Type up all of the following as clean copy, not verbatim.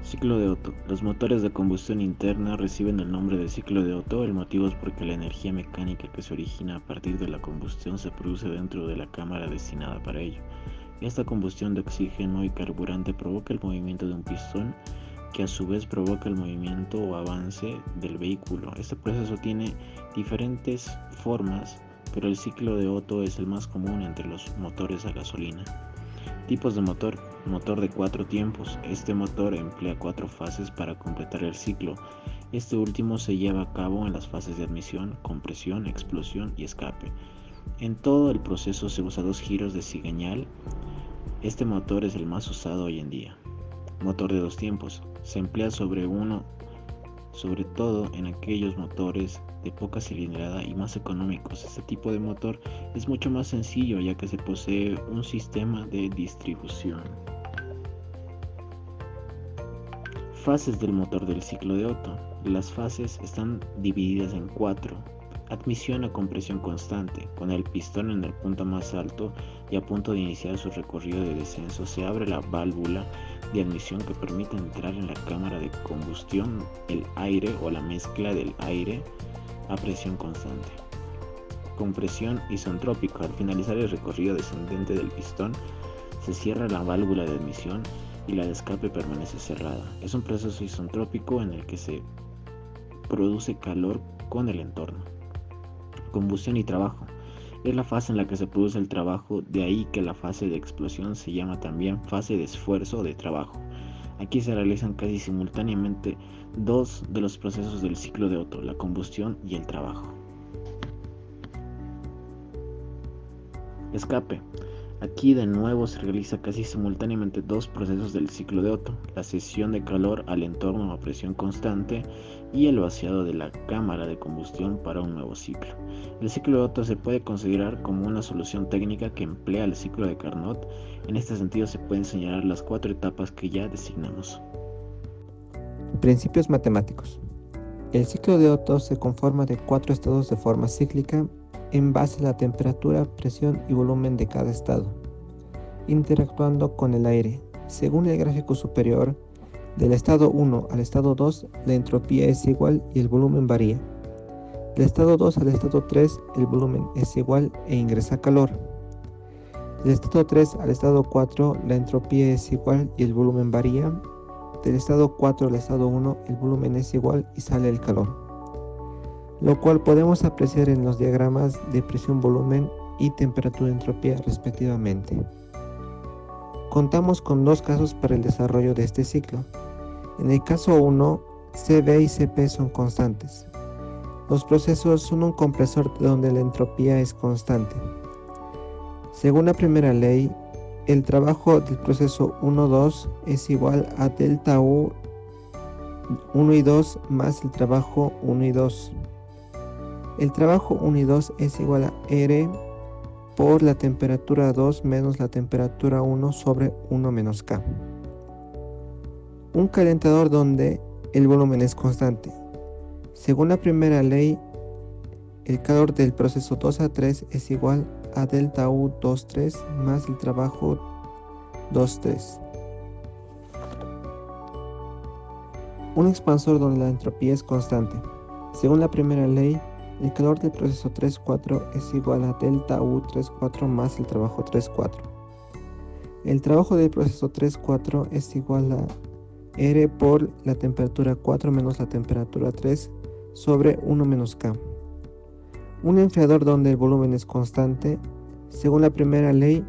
Ciclo de Otto. Los motores de combustión interna reciben el nombre de ciclo de Otto. El motivo es porque la energía mecánica que se origina a partir de la combustión se produce dentro de la cámara destinada para ello. Esta combustión de oxígeno y carburante provoca el movimiento de un pistón, que a su vez provoca el movimiento o avance del vehículo. Este proceso tiene diferentes formas, pero el ciclo de Otto es el más común entre los motores a gasolina. Tipos de motor. Motor de 4 tiempos. Este motor emplea 4 fases para completar el ciclo. Este último se lleva a cabo en las fases de admisión, compresión, explosión y escape. En todo el proceso se usa 2 giros de cigüeñal. Este motor es el más usado hoy en día. Motor de 2 tiempos. Se emplea sobre todo en aquellos motores de poca cilindrada y más económicos. Este tipo de motor es mucho más sencillo, ya que se posee un sistema de distribución. Fases del motor del ciclo de Otto. Las fases están divididas en 4. Admisión a compresión constante. Con el pistón en el punto más alto y a punto de iniciar su recorrido de descenso, se abre la válvula de admisión que permite entrar en la cámara de combustión el aire o la mezcla del aire a presión constante. Compresión isentrópica. Al finalizar el recorrido descendente del pistón, se cierra la válvula de admisión y la de escape permanece cerrada. Es un proceso isentrópico en el que se produce calor con el entorno. Combustión y trabajo. Es la fase en la que se produce el trabajo, de ahí que la fase de explosión se llama también fase de esfuerzo o de trabajo. Aquí se realizan casi simultáneamente 2 de los procesos del ciclo de Otto, la combustión y el trabajo. Escape. Aquí de nuevo se realiza casi simultáneamente 2 procesos del ciclo de Otto, la cesión de calor al entorno a presión constante y el vaciado de la cámara de combustión para un nuevo ciclo. El ciclo de Otto se puede considerar como una solución técnica que emplea el ciclo de Carnot. En este sentido se pueden señalar las 4 etapas que ya designamos. Principios matemáticos. El ciclo de Otto se conforma de 4 estados de forma cíclica en base a la temperatura, presión y volumen de cada estado, interactuando con el aire. Según el gráfico superior, del estado 1 al estado 2 la entropía es igual y el volumen varía. Del estado 2 al estado 3 el volumen es igual e ingresa calor. Del estado 3 al estado 4 la entropía es igual y el volumen varía. Del estado 4 al estado 1 el volumen es igual y sale el calor, lo cual podemos apreciar en los diagramas de presión-volumen y temperatura-entropía respectivamente. Contamos con 2 casos para el desarrollo de este ciclo. En el caso 1, Cv y Cp son constantes. Los procesos son un compresor donde la entropía es constante. Según la primera ley, el trabajo del proceso 1-2 es igual a delta U 1 y 2 más el trabajo 1 y 2. El trabajo 1 y 2 es igual a R por la temperatura 2 menos la temperatura 1 sobre 1 menos K. Un calentador donde el volumen es constante. Según la primera ley, el calor del proceso 2 a 3 es igual a delta U 2-3 más el trabajo 2-3. Un expansor donde la entropía es constante. Según la primera ley, el calor del proceso 3-4 es igual a delta U 3-4 más el trabajo 3-4. El trabajo del proceso 3-4 es igual a R por la temperatura 4 menos la temperatura 3 sobre 1 menos K. Un enfriador donde el volumen es constante. Según la primera ley,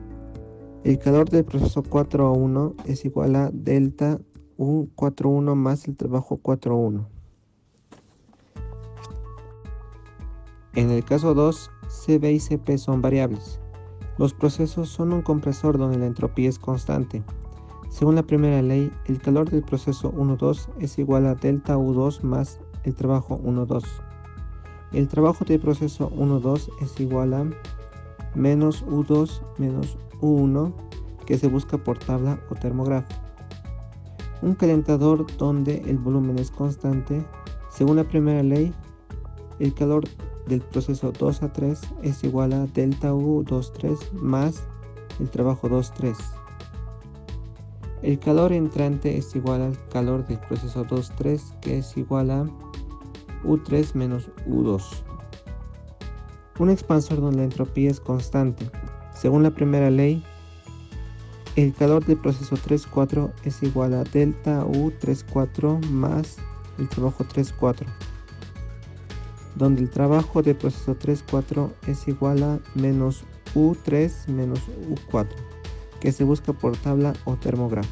el calor del proceso 4-1 es igual a delta U 4-1 más el trabajo 4-1. En el caso 2, Cv y Cp son variables. Los procesos son un compresor donde la entropía es constante. Según la primera ley, el calor del proceso 1-2 es igual a delta U2 más el trabajo 1-2. El trabajo del proceso 1-2 es igual a menos U2 menos U1, que se busca por tabla o termógrafo. Un calentador donde el volumen es constante. Según la primera ley, el calor del proceso 2 a 3 es igual a delta U 2-3 más el trabajo 2-3. El calor entrante es igual al calor del proceso 2,3, que es igual a U3 menos U2. Un expansor donde la entropía es constante. Según la primera ley, el calor del proceso 3,4 es igual a delta U 3,4 más el trabajo 3,4, donde el trabajo del proceso 3,4 es igual a menos U3 menos U4, que se busca por tabla o termógrafo.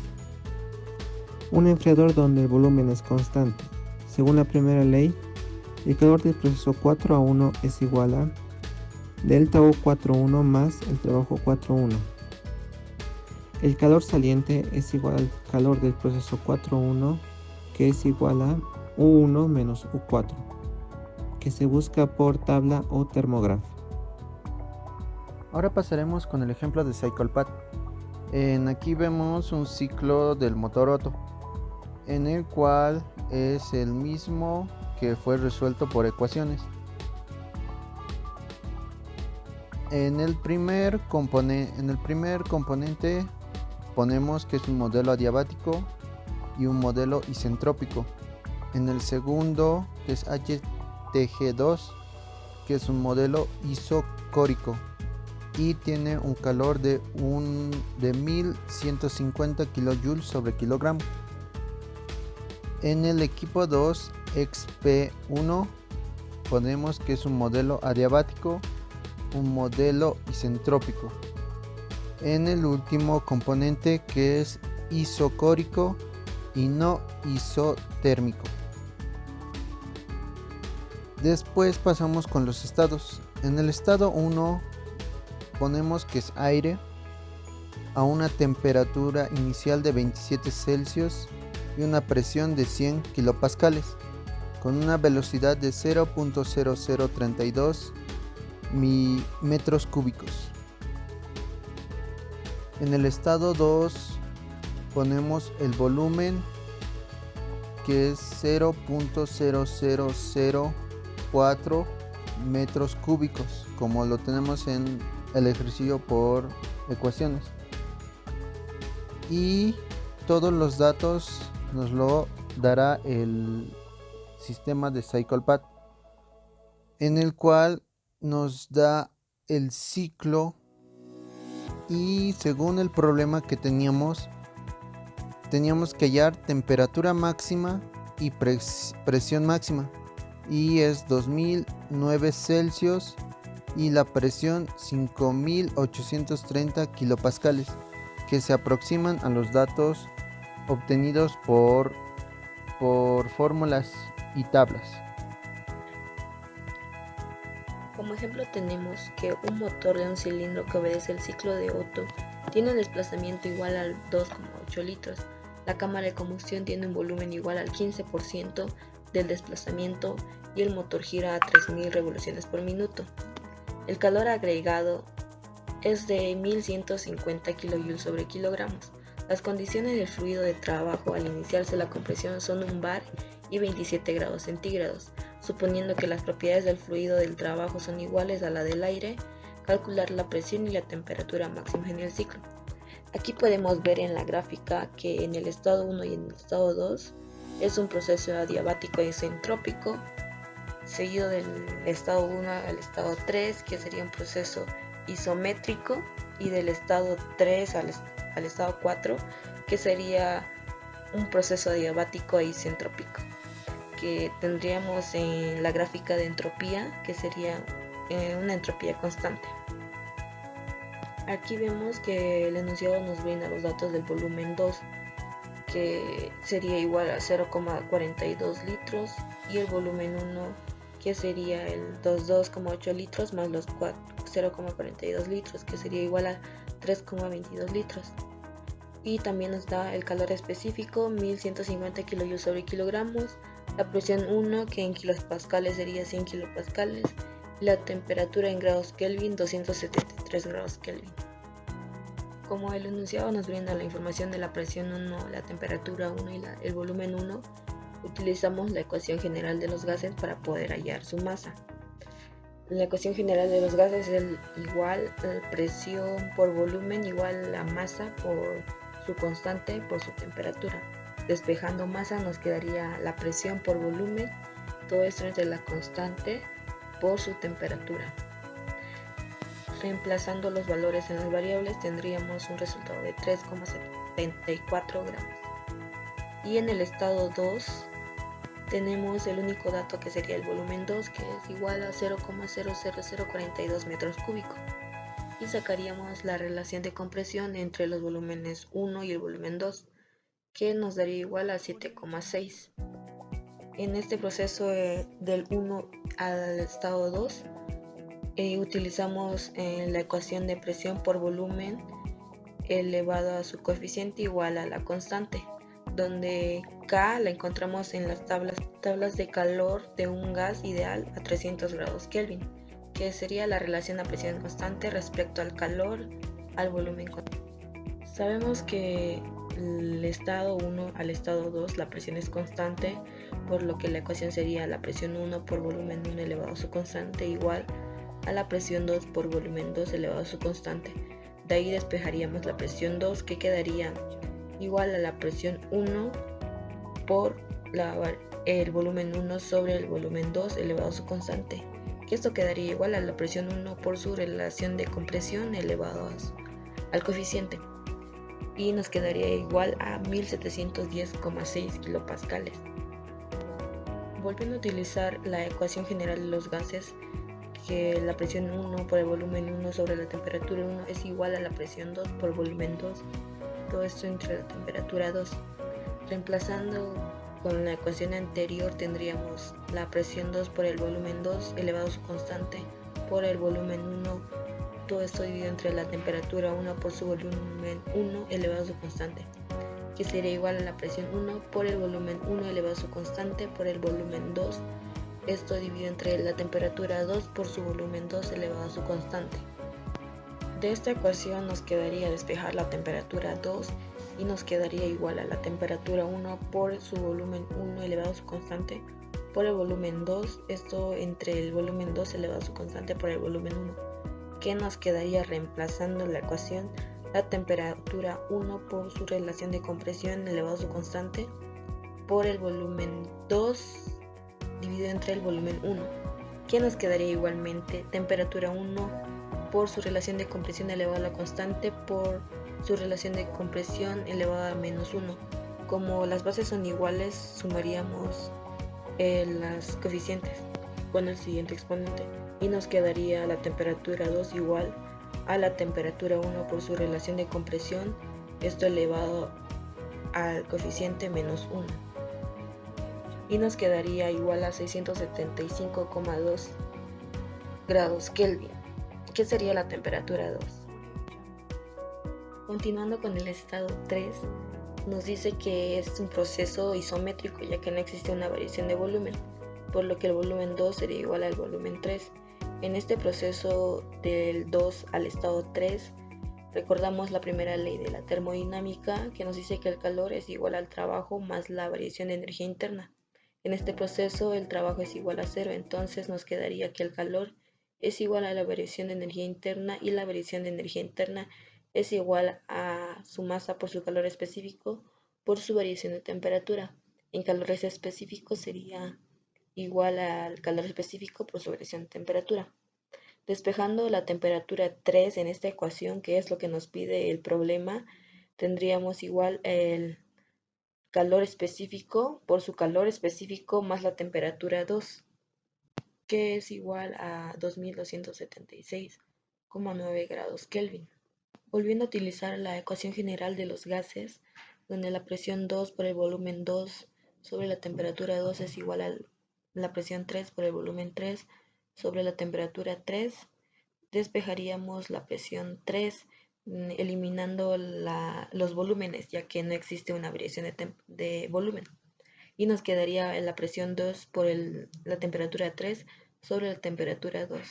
Un enfriador donde el volumen es constante. Según la primera ley, el calor del proceso 4A1 es igual a delta U41 más el trabajo 41. El calor saliente es igual al calor del proceso 4.1, que es igual a U1 menos U4, que se busca por tabla o termógrafo. Ahora pasaremos con el ejemplo de CyclePath. Aquí vemos un ciclo del motor Otto, en el cual es el mismo que fue resuelto por ecuaciones. En el primer componente ponemos que es un modelo adiabático y un modelo isentrópico. En el segundo, que es HTG2, que es un modelo isocórico y tiene un calor de 1150 kJ sobre kilogramo. En el equipo 2, XP1, ponemos que es un modelo adiabático, un modelo isentrópico. En el último componente, que es isocórico y no isotérmico. Después pasamos con los estados. En el estado 1 ponemos que es aire a una temperatura inicial de 27 Celsius y una presión de 100 kilopascales con una velocidad de 0.0032 metros cúbicos. En el estado 2 ponemos el volumen, que es 0.0004 metros cúbicos, como lo tenemos en el ejercicio por ecuaciones. Y todos los datos nos lo dará el sistema de CyclePath, en el cual nos da el ciclo, y según el problema que teníamos que hallar temperatura máxima y presión máxima, y es 2009 Celsius y la presión 5830 kilopascales, que se aproximan a los datos obtenidos por fórmulas y tablas. Como ejemplo tenemos que un motor de un cilindro que obedece el ciclo de Otto tiene un desplazamiento igual al 2,8 litros. La cámara de combustión tiene un volumen igual al 15% del desplazamiento y el motor gira a 3000 revoluciones por minuto. El calor agregado es de 1150 kJ sobre kilogramos. Las condiciones del fluido de trabajo al iniciarse la compresión son 1 bar y 27 grados centígrados. Suponiendo que las propiedades del fluido del trabajo son iguales a la del aire, calcular la presión y la temperatura máxima en el ciclo. Aquí podemos ver en la gráfica que en el estado 1 y en el estado 2 es un proceso adiabático isentrópico, seguido del estado 1 al estado 3, que sería un proceso isométrico, y del estado 3 al estado 4, que sería un proceso adiabático e isentrópico, que tendríamos en la gráfica de entropía, que sería una entropía constante. Aquí vemos que el enunciado nos brinda los datos del volumen 2, que sería igual a 0,42 litros, y el volumen 1, que sería el 2,8 litros más los 0,42 litros, que sería igual a 3,22 litros. Y también nos da el calor específico, 1150 kJ sobre kilogramos, la presión 1, que en kilopascales sería 100 kilopascales, y la temperatura en grados Kelvin, 273 grados Kelvin. Como el enunciado nos brinda la información de la presión 1, la temperatura 1 y el volumen 1, utilizamos la ecuación general de los gases para poder hallar su masa. La ecuación general de los gases es igual a presión por volumen igual a masa por su constante por su temperatura. Despejando masa nos quedaría la presión por volumen, todo esto entre la constante por su temperatura. Reemplazando los valores en las variables tendríamos un resultado de 3,74 gramos. Y en el estado 2 tenemos el único dato que sería el volumen 2, que es igual a 0,00042 metros cúbicos. Y sacaríamos la relación de compresión entre los volúmenes 1 y el volumen 2, que nos daría igual a 7,6. En este proceso del 1 al estado 2, utilizamos la ecuación de presión por volumen elevado a su coeficiente igual a la constante, donde K la encontramos en las tablas de calor de un gas ideal a 300 grados Kelvin, que sería la relación a presión constante respecto al calor al volumen constante. Sabemos que el estado 1 al estado 2 la presión es constante, por lo que la ecuación sería la presión 1 por volumen 1 elevado a su constante igual a la presión 2 por volumen 2 elevado a su constante. De ahí despejaríamos la presión 2, que quedaría igual a la presión 1 por el volumen 1 sobre el volumen 2 elevado a su constante, que esto quedaría igual a la presión 1 por su relación de compresión elevado al coeficiente, y nos quedaría igual a 1710,6 kilopascales. Volviendo a utilizar la ecuación general de los gases, que la presión 1 por el volumen 1 sobre la temperatura 1 es igual a la presión 2 por volumen 2, todo esto entre la temperatura 2. Reemplazando con la ecuación anterior tendríamos la presión 2 por el volumen 2 elevado a su constante por el volumen 1, todo esto dividido entre la temperatura 1 por su volumen 1 elevado a su constante, que sería igual a la presión 1 por el volumen 1 elevado a su constante por el volumen 2, esto dividido entre la temperatura 2 por su volumen 2 elevado a su constante. De esta ecuación nos quedaría despejar la temperatura 2 y nos quedaría igual a la temperatura 1 por su volumen 1 elevado a su constante por el volumen 2, esto entre el volumen 2 elevado a su constante por el volumen 1, que nos quedaría reemplazando la ecuación la temperatura 1 por su relación de compresión elevado a su constante por el volumen 2 dividido entre el volumen 1, que nos quedaría igualmente temperatura 1 por su relación de compresión elevada a la constante por su relación de compresión elevada a menos 1. Como las bases son iguales, sumaríamos las coeficientes con el siguiente exponente y nos quedaría la temperatura 2 igual a la temperatura 1 por su relación de compresión, esto elevado al coeficiente menos 1. Y nos quedaría igual a 675,2 grados Kelvin, que sería la temperatura 2. Continuando con el estado 3, nos dice que es un proceso isométrico, ya que no existe una variación de volumen, por lo que el volumen 2 sería igual al volumen 3. En este proceso del 2 al estado 3, recordamos la primera ley de la termodinámica, que nos dice que el calor es igual al trabajo más la variación de energía interna. En este proceso el trabajo es igual a 0, entonces nos quedaría que el calor es igual a la variación de energía interna y la variación de energía interna es igual a su masa por su calor específico por su variación de temperatura. En calores específicos sería igual al calor específico por su variación de temperatura. Despejando la temperatura 3 en esta ecuación, que es lo que nos pide el problema, tendríamos igual el calor específico por su calor específico más la temperatura 2, que es igual a 2276,9 grados Kelvin. Volviendo a utilizar la ecuación general de los gases, donde la presión 2 por el volumen 2 sobre la temperatura 2 es igual a la presión 3 por el volumen 3 sobre la temperatura 3, despejaríamos la presión 3 eliminando los volúmenes, ya que no existe una variación de volumen, y nos quedaría la presión 2 por la temperatura 3 sobre la temperatura 2,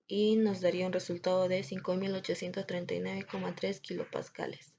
y nos daría un resultado de 5.839,3 kilopascales.